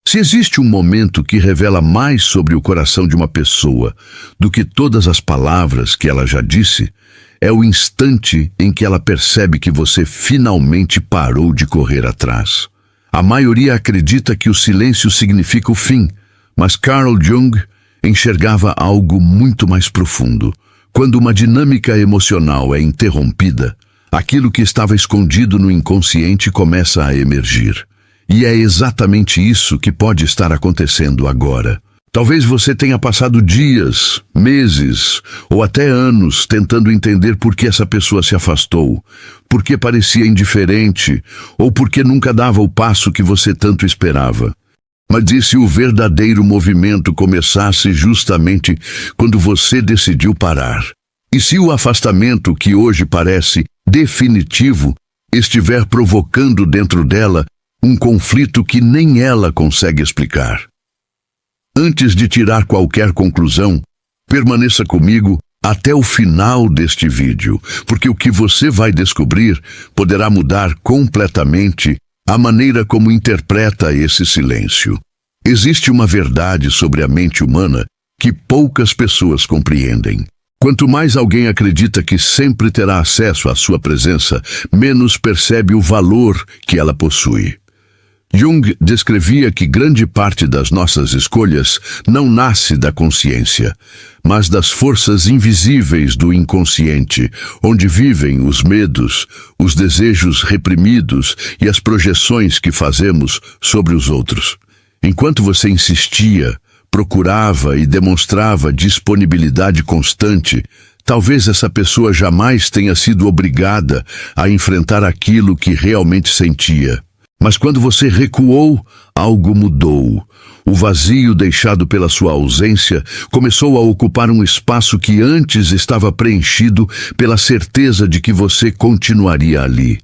Se existe um momento que revela mais sobre o coração de uma pessoa do que todas as palavras que ela já disse, é o instante em que ela percebe que você finalmente parou de correr atrás. A maioria acredita que o silêncio significa o fim, mas Carl Jung enxergava algo muito mais profundo. Quando uma dinâmica emocional é interrompida, aquilo que estava escondido no inconsciente começa a emergir. E é exatamente isso que pode estar acontecendo agora. Talvez você tenha passado dias, meses ou até anos tentando entender por que essa pessoa se afastou, por que parecia indiferente ou por que nunca dava o passo que você tanto esperava. Mas e se o verdadeiro movimento começasse justamente quando você decidiu parar? E se o afastamento que hoje parece definitivo estiver provocando dentro dela um conflito que nem ela consegue explicar? Antes de tirar qualquer conclusão, permaneça comigo até o final deste vídeo, porque o que você vai descobrir poderá mudar completamente a maneira como interpreta esse silêncio. Existe uma verdade sobre a mente humana que poucas pessoas compreendem. Quanto mais alguém acredita que sempre terá acesso à sua presença, menos percebe o valor que ela possui. Jung descrevia que grande parte das nossas escolhas não nasce da consciência, mas das forças invisíveis do inconsciente, onde vivem os medos, os desejos reprimidos e as projeções que fazemos sobre os outros. Enquanto você insistia, procurava e demonstrava disponibilidade constante, talvez essa pessoa jamais tenha sido obrigada a enfrentar aquilo que realmente sentia. Mas quando você recuou, algo mudou. O vazio deixado pela sua ausência começou a ocupar um espaço que antes estava preenchido pela certeza de que você continuaria ali.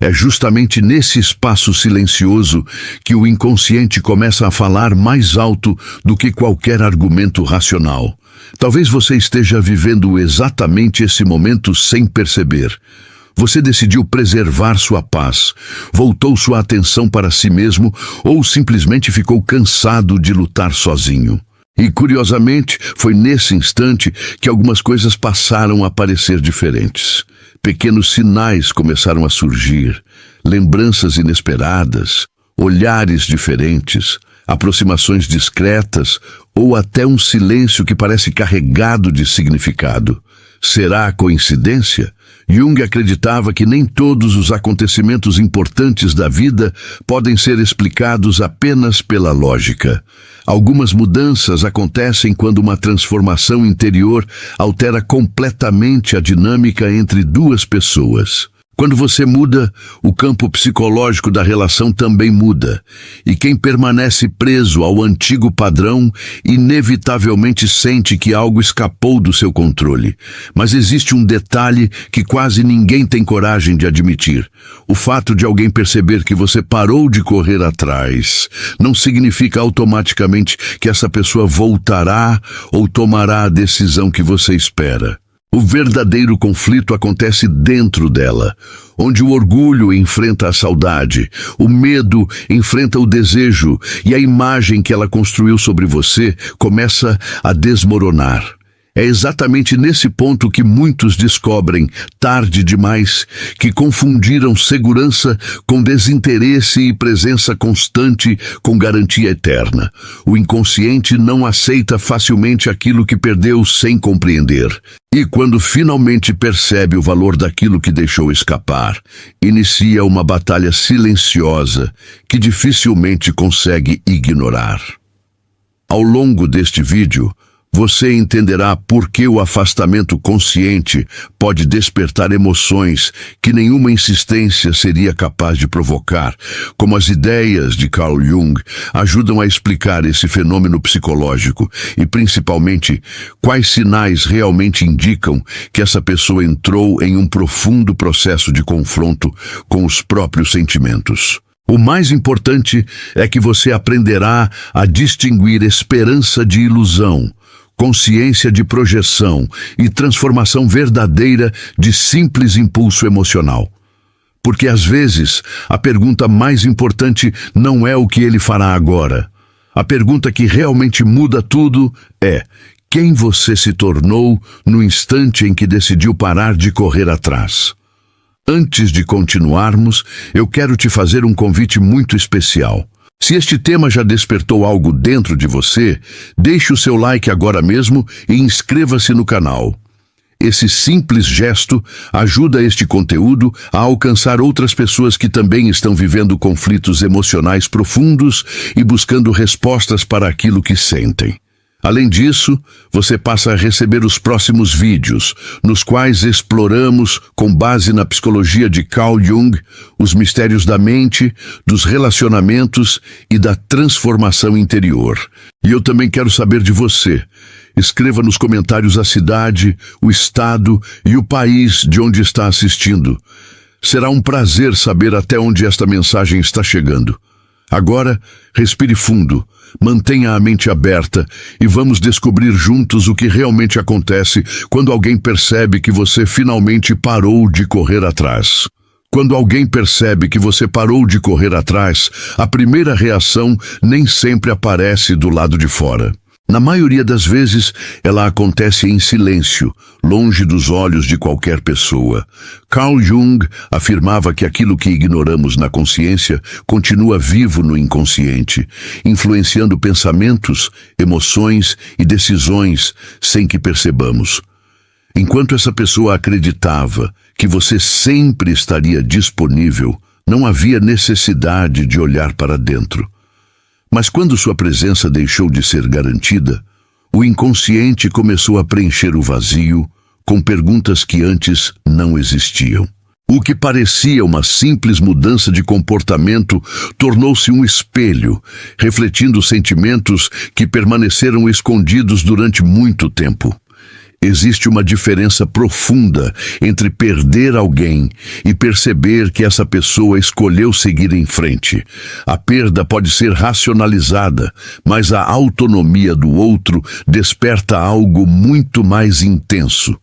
É justamente nesse espaço silencioso que o inconsciente começa a falar mais alto do que qualquer argumento racional. Talvez você esteja vivendo exatamente esse momento sem perceber. Você decidiu preservar sua paz, voltou sua atenção para si mesmo ou simplesmente ficou cansado de lutar sozinho. E, curiosamente, foi nesse instante que algumas coisas passaram a parecer diferentes. Pequenos sinais começaram a surgir, lembranças inesperadas, olhares diferentes, aproximações discretas ou até um silêncio que parece carregado de significado. Será coincidência? Jung acreditava que nem todos os acontecimentos importantes da vida podem ser explicados apenas pela lógica. Algumas mudanças acontecem quando uma transformação interior altera completamente a dinâmica entre duas pessoas. Quando você muda, o campo psicológico da relação também muda, e quem permanece preso ao antigo padrão inevitavelmente sente que algo escapou do seu controle. Mas existe um detalhe que quase ninguém tem coragem de admitir. O fato de alguém perceber que você parou de correr atrás não significa automaticamente que essa pessoa voltará ou tomará a decisão que você espera. O verdadeiro conflito acontece dentro dela, onde o orgulho enfrenta a saudade, o medo enfrenta o desejo e a imagem que ela construiu sobre você começa a desmoronar. É exatamente nesse ponto que muitos descobrem, tarde demais, que confundiram segurança com desinteresse e presença constante com garantia eterna. O inconsciente não aceita facilmente aquilo que perdeu sem compreender. E quando finalmente percebe o valor daquilo que deixou escapar, inicia uma batalha silenciosa que dificilmente consegue ignorar. Ao longo deste vídeo, você entenderá por que o afastamento consciente pode despertar emoções que nenhuma insistência seria capaz de provocar, como as ideias de Carl Jung ajudam a explicar esse fenômeno psicológico e, principalmente, quais sinais realmente indicam que essa pessoa entrou em um profundo processo de confronto com os próprios sentimentos. O mais importante é que você aprenderá a distinguir esperança de ilusão, consciência de projeção e transformação verdadeira de simples impulso emocional. Porque às vezes a pergunta mais importante não é o que ele fará agora, A pergunta que realmente muda tudo é: quem você se tornou no instante em que decidiu parar de correr atrás? Antes de continuarmos, eu quero te fazer um convite muito especial. Se este tema já despertou algo dentro de você, deixe o seu like agora mesmo e inscreva-se no canal. Esse simples gesto ajuda este conteúdo a alcançar outras pessoas que também estão vivendo conflitos emocionais profundos e buscando respostas para aquilo que sentem. Além disso, você passa a receber os próximos vídeos, nos quais exploramos, com base na psicologia de Carl Jung, os mistérios da mente, dos relacionamentos e da transformação interior. E eu também quero saber de você. Escreva nos comentários a cidade, o estado e o país de onde está assistindo. Será um prazer saber até onde esta mensagem está chegando. Agora, respire fundo, mantenha a mente aberta e vamos descobrir juntos o que realmente acontece quando alguém percebe que você finalmente parou de correr atrás. Quando alguém percebe que você parou de correr atrás, a primeira reação nem sempre aparece do lado de fora. Na maioria das vezes, ela acontece em silêncio, longe dos olhos de qualquer pessoa. Carl Jung afirmava que aquilo que ignoramos na consciência continua vivo no inconsciente, influenciando pensamentos, emoções e decisões sem que percebamos. Enquanto essa pessoa acreditava que você sempre estaria disponível, não havia necessidade de olhar para dentro. Mas quando sua presença deixou de ser garantida, o inconsciente começou a preencher o vazio com perguntas que antes não existiam. O que parecia uma simples mudança de comportamento tornou-se um espelho, refletindo sentimentos que permaneceram escondidos durante muito tempo. Existe uma diferença profunda entre perder alguém e perceber que essa pessoa escolheu seguir em frente. A perda pode ser racionalizada, mas a autonomia do outro desperta algo muito mais intenso.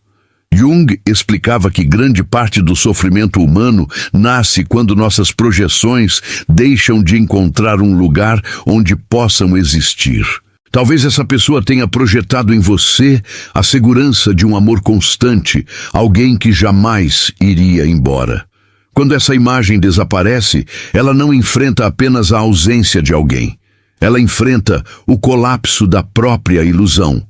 Jung explicava que grande parte do sofrimento humano nasce quando nossas projeções deixam de encontrar um lugar onde possam existir. Talvez essa pessoa tenha projetado em você a segurança de um amor constante, alguém que jamais iria embora. Quando essa imagem desaparece, ela não enfrenta apenas a ausência de alguém. Ela enfrenta o colapso da própria ilusão.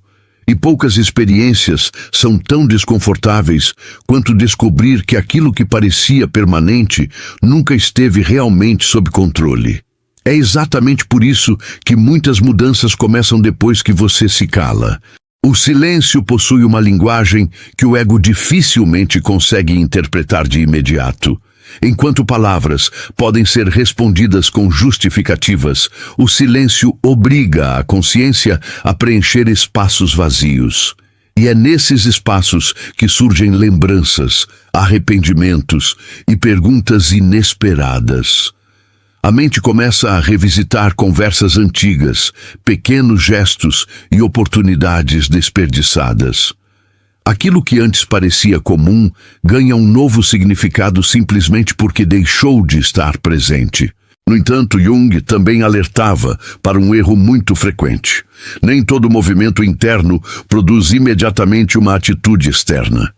E poucas experiências são tão desconfortáveis quanto descobrir que aquilo que parecia permanente nunca esteve realmente sob controle. É exatamente por isso que muitas mudanças começam depois que você se cala. O silêncio possui uma linguagem que o ego dificilmente consegue interpretar de imediato. Enquanto palavras podem ser respondidas com justificativas, o silêncio obriga a consciência a preencher espaços vazios. E é nesses espaços que surgem lembranças, arrependimentos e perguntas inesperadas. A mente começa a revisitar conversas antigas, pequenos gestos e oportunidades desperdiçadas. Aquilo que antes parecia comum ganha um novo significado simplesmente porque deixou de estar presente. No entanto, Jung também alertava para um erro muito frequente. Nem todo movimento interno produz imediatamente uma atitude externa.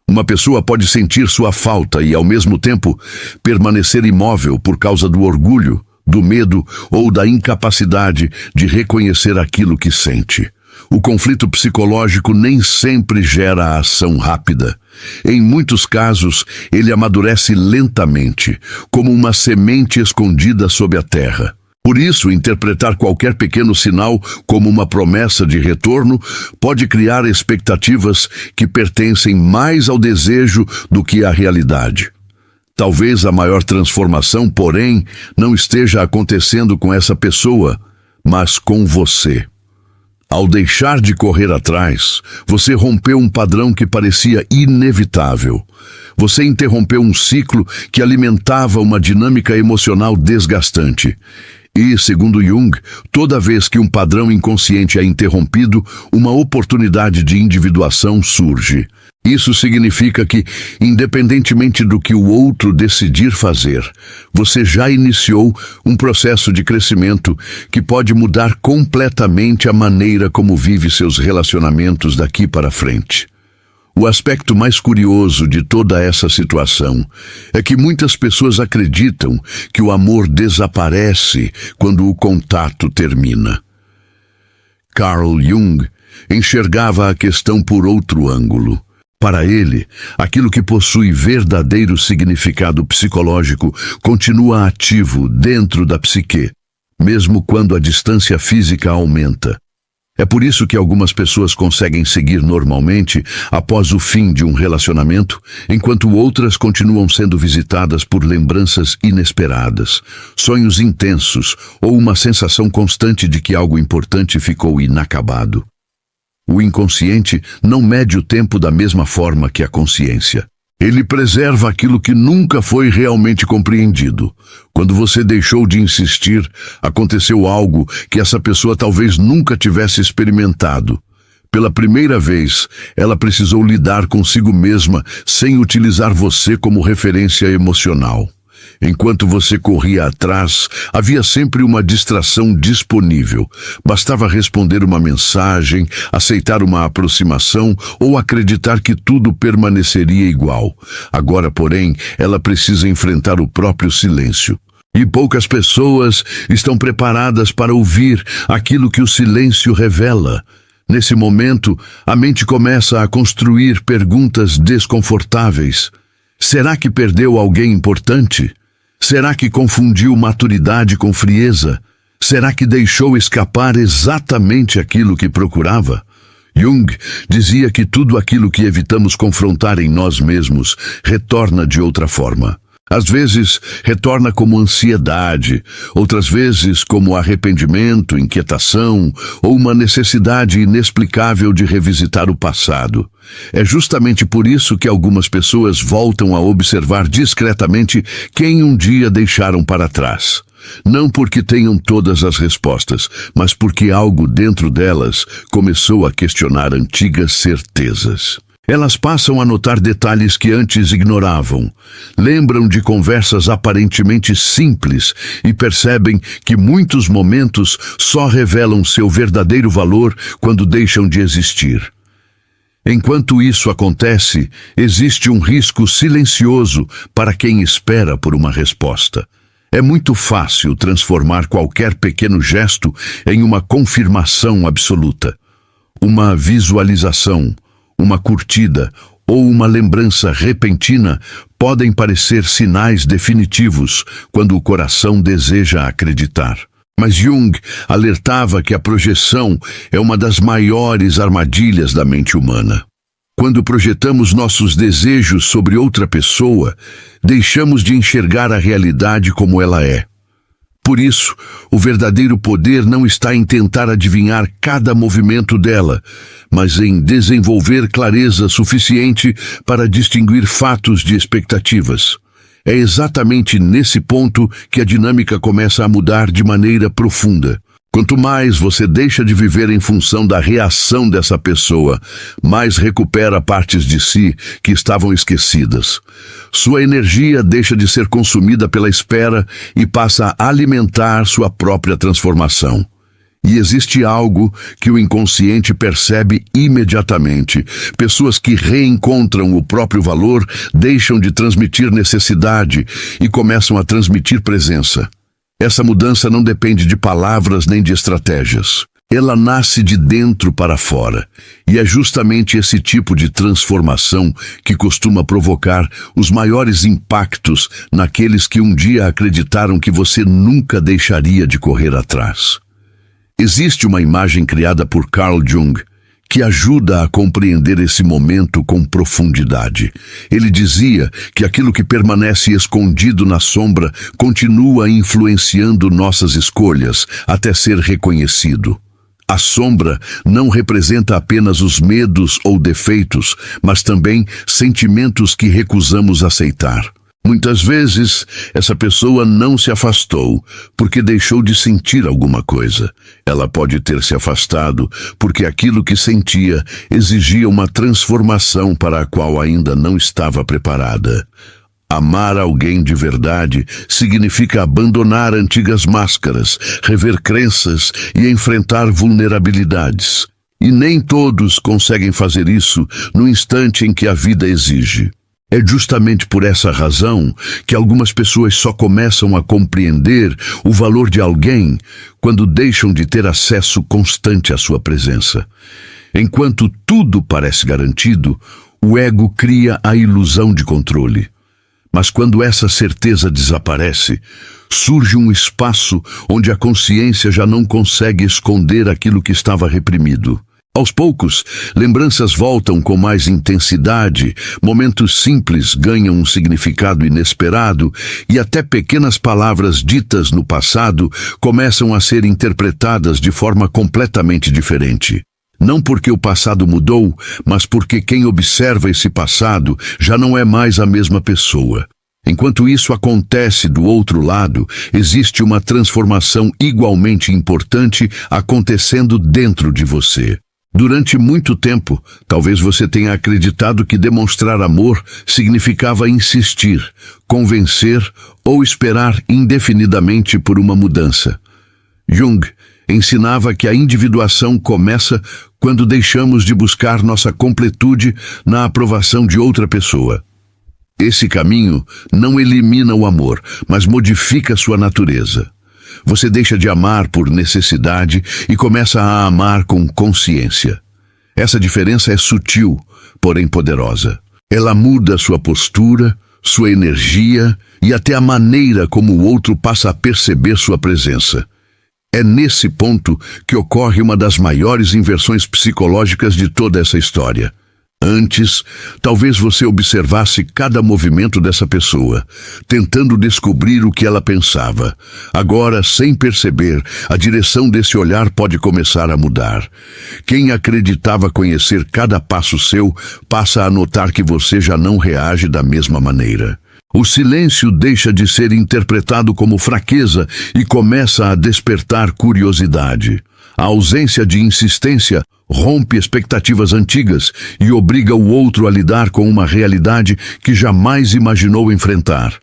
Uma pessoa pode sentir sua falta e, ao mesmo tempo, permanecer imóvel por causa do orgulho, do medo ou da incapacidade de reconhecer aquilo que sente. O conflito psicológico nem sempre gera a ação rápida. Em muitos casos, ele amadurece lentamente, como uma semente escondida sob a terra. Por isso, interpretar qualquer pequeno sinal como uma promessa de retorno pode criar expectativas que pertencem mais ao desejo do que à realidade. Talvez a maior transformação, porém, não esteja acontecendo com essa pessoa, mas com você. Ao deixar de correr atrás, você rompeu um padrão que parecia inevitável. Você interrompeu um ciclo que alimentava uma dinâmica emocional desgastante. E, segundo Jung, toda vez que um padrão inconsciente é interrompido, uma oportunidade de individuação surge. Isso significa que, independentemente do que o outro decidir fazer, você já iniciou um processo de crescimento que pode mudar completamente a maneira como vive seus relacionamentos daqui para frente. O aspecto mais curioso de toda essa situação é que muitas pessoas acreditam que o amor desaparece quando o contato termina. Carl Jung enxergava a questão por outro ângulo. Para ele, aquilo que possui verdadeiro significado psicológico continua ativo dentro da psique, mesmo quando a distância física aumenta. É por isso que algumas pessoas conseguem seguir normalmente após o fim de um relacionamento, enquanto outras continuam sendo visitadas por lembranças inesperadas, sonhos intensos ou uma sensação constante de que algo importante ficou inacabado. O inconsciente não mede o tempo da mesma forma que a consciência. Ele preserva aquilo que nunca foi realmente compreendido. Quando você deixou de insistir, aconteceu algo que essa pessoa talvez nunca tivesse experimentado. Pela primeira vez, ela precisou lidar consigo mesma sem utilizar você como referência emocional. Enquanto você corria atrás, havia sempre uma distração disponível. Bastava responder uma mensagem, aceitar uma aproximação ou acreditar que tudo permaneceria igual. Agora, porém, ela precisa enfrentar o próprio silêncio. E poucas pessoas estão preparadas para ouvir aquilo que o silêncio revela. Nesse momento, a mente começa a construir perguntas desconfortáveis. Será que perdeu alguém importante? Será que confundiu maturidade com frieza? Será que deixou escapar exatamente aquilo que procurava? Jung dizia que tudo aquilo que evitamos confrontar em nós mesmos retorna de outra forma. Às vezes, retorna como ansiedade, outras vezes como arrependimento, inquietação ou uma necessidade inexplicável de revisitar o passado. É justamente por isso que algumas pessoas voltam a observar discretamente quem um dia deixaram para trás. Não porque tenham todas as respostas, mas porque algo dentro delas começou a questionar antigas certezas. Elas passam a notar detalhes que antes ignoravam, lembram de conversas aparentemente simples e percebem que muitos momentos só revelam seu verdadeiro valor quando deixam de existir. Enquanto isso acontece, existe um risco silencioso para quem espera por uma resposta. É muito fácil transformar qualquer pequeno gesto em uma confirmação absoluta, uma visualização, uma curtida ou uma lembrança repentina podem parecer sinais definitivos quando o coração deseja acreditar. Mas Jung alertava que a projeção é uma das maiores armadilhas da mente humana. Quando projetamos nossos desejos sobre outra pessoa, deixamos de enxergar a realidade como ela é. Por isso, o verdadeiro poder não está em tentar adivinhar cada movimento dela, mas em desenvolver clareza suficiente para distinguir fatos de expectativas. É exatamente nesse ponto que a dinâmica começa a mudar de maneira profunda. Quanto mais você deixa de viver em função da reação dessa pessoa, mais recupera partes de si que estavam esquecidas. Sua energia deixa de ser consumida pela espera e passa a alimentar sua própria transformação. E existe algo que o inconsciente percebe imediatamente. Pessoas que reencontram o próprio valor deixam de transmitir necessidade e começam a transmitir presença. Essa mudança não depende de palavras nem de estratégias. Ela nasce de dentro para fora. E é justamente esse tipo de transformação que costuma provocar os maiores impactos naqueles que um dia acreditaram que você nunca deixaria de correr atrás. Existe uma imagem criada por Carl Jung que ajuda a compreender esse momento com profundidade. Ele dizia que aquilo que permanece escondido na sombra continua influenciando nossas escolhas até ser reconhecido. A sombra não representa apenas os medos ou defeitos, mas também sentimentos que recusamos aceitar. Muitas vezes, essa pessoa não se afastou porque deixou de sentir alguma coisa. Ela pode ter se afastado porque aquilo que sentia exigia uma transformação para a qual ainda não estava preparada. Amar alguém de verdade significa abandonar antigas máscaras, rever crenças e enfrentar vulnerabilidades. E nem todos conseguem fazer isso no instante em que a vida exige. É justamente por essa razão que algumas pessoas só começam a compreender o valor de alguém quando deixam de ter acesso constante à sua presença. Enquanto tudo parece garantido, o ego cria a ilusão de controle. Mas quando essa certeza desaparece, surge um espaço onde a consciência já não consegue esconder aquilo que estava reprimido. Aos poucos, lembranças voltam com mais intensidade, momentos simples ganham um significado inesperado e até pequenas palavras ditas no passado começam a ser interpretadas de forma completamente diferente. Não porque o passado mudou, mas porque quem observa esse passado já não é mais a mesma pessoa. Enquanto isso acontece do outro lado, existe uma transformação igualmente importante acontecendo dentro de você. Durante muito tempo, talvez você tenha acreditado que demonstrar amor significava insistir, convencer ou esperar indefinidamente por uma mudança. Jung ensinava que a individuação começa quando deixamos de buscar nossa completude na aprovação de outra pessoa. Esse caminho não elimina o amor, mas modifica sua natureza. Você deixa de amar por necessidade e começa a amar com consciência. Essa diferença é sutil, porém poderosa. Ela muda sua postura, sua energia e até a maneira como o outro passa a perceber sua presença. É nesse ponto que ocorre uma das maiores inversões psicológicas de toda essa história. Antes, talvez você observasse cada movimento dessa pessoa, tentando descobrir o que ela pensava. Agora, sem perceber, a direção desse olhar pode começar a mudar. Quem acreditava conhecer cada passo seu, passa a notar que você já não reage da mesma maneira. O silêncio deixa de ser interpretado como fraqueza e começa a despertar curiosidade. A ausência de insistência rompe expectativas antigas e obriga o outro a lidar com uma realidade que jamais imaginou enfrentar.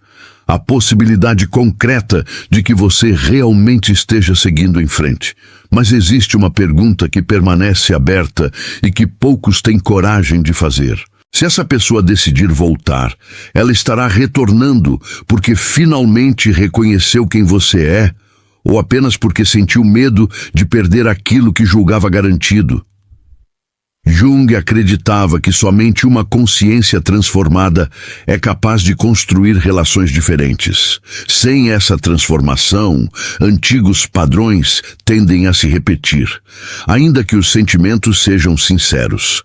A possibilidade concreta de que você realmente esteja seguindo em frente. Mas existe uma pergunta que permanece aberta e que poucos têm coragem de fazer. Se essa pessoa decidir voltar, ela estará retornando porque finalmente reconheceu quem você é, ou apenas porque sentiu medo de perder aquilo que julgava garantido? Jung acreditava que somente uma consciência transformada é capaz de construir relações diferentes. Sem essa transformação, antigos padrões tendem a se repetir, ainda que os sentimentos sejam sinceros.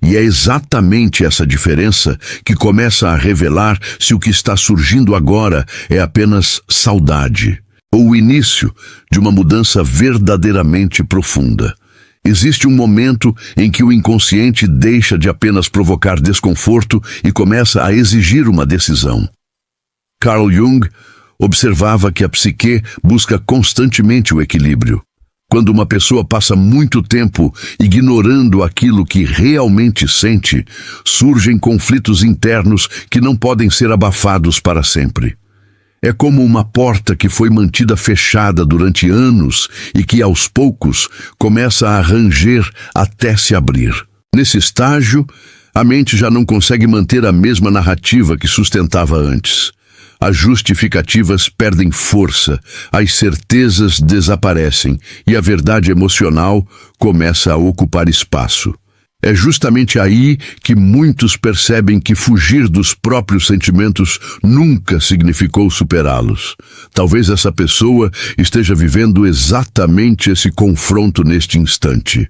E é exatamente essa diferença que começa a revelar se o que está surgindo agora é apenas saudade, ou o início de uma mudança verdadeiramente profunda. Existe um momento em que o inconsciente deixa de apenas provocar desconforto e começa a exigir uma decisão. Carl Jung observava que a psique busca constantemente o equilíbrio. Quando uma pessoa passa muito tempo ignorando aquilo que realmente sente, surgem conflitos internos que não podem ser abafados para sempre. É como uma porta que foi mantida fechada durante anos e que, aos poucos, começa a ranger até se abrir. Nesse estágio, a mente já não consegue manter a mesma narrativa que sustentava antes. As justificativas perdem força, as certezas desaparecem e a verdade emocional começa a ocupar espaço. É justamente aí que muitos percebem que fugir dos próprios sentimentos nunca significou superá-los. Talvez essa pessoa esteja vivendo exatamente esse confronto neste instante.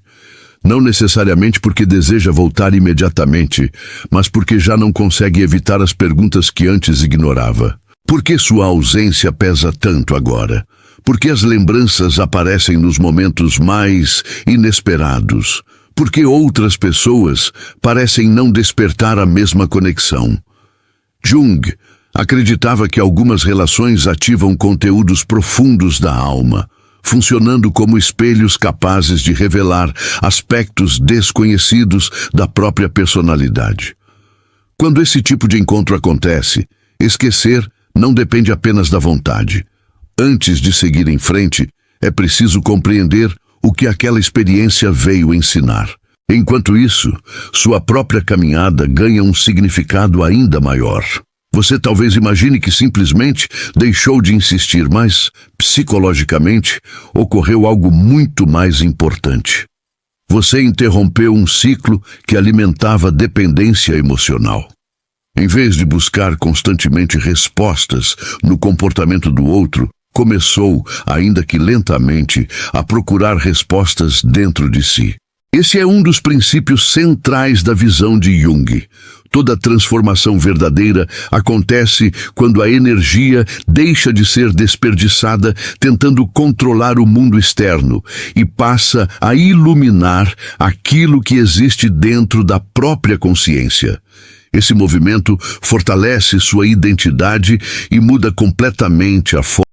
Não necessariamente porque deseja voltar imediatamente, mas porque já não consegue evitar as perguntas que antes ignorava. Por que sua ausência pesa tanto agora? Por que as lembranças aparecem nos momentos mais inesperados? Porque outras pessoas parecem não despertar a mesma conexão. Jung Acreditava que algumas relações ativam conteúdos profundos da alma, funcionando como espelhos capazes de revelar aspectos desconhecidos da própria personalidade. Quando esse tipo de encontro acontece, esquecer não depende apenas da vontade. Antes de seguir em frente, é preciso compreender o que aquela experiência veio ensinar. Enquanto isso, sua própria caminhada ganha um significado ainda maior. Você talvez imagine que simplesmente deixou de insistir, mas, psicologicamente, ocorreu algo muito mais importante. Você interrompeu um ciclo que alimentava dependência emocional. Em vez de buscar constantemente respostas no comportamento do outro, começou, ainda que lentamente, a procurar respostas dentro de si. Esse é um dos princípios centrais da visão de Jung. Toda transformação verdadeira acontece quando a energia deixa de ser desperdiçada tentando controlar o mundo externo e passa a iluminar aquilo que existe dentro da própria consciência. Esse movimento fortalece sua identidade e muda completamente a forma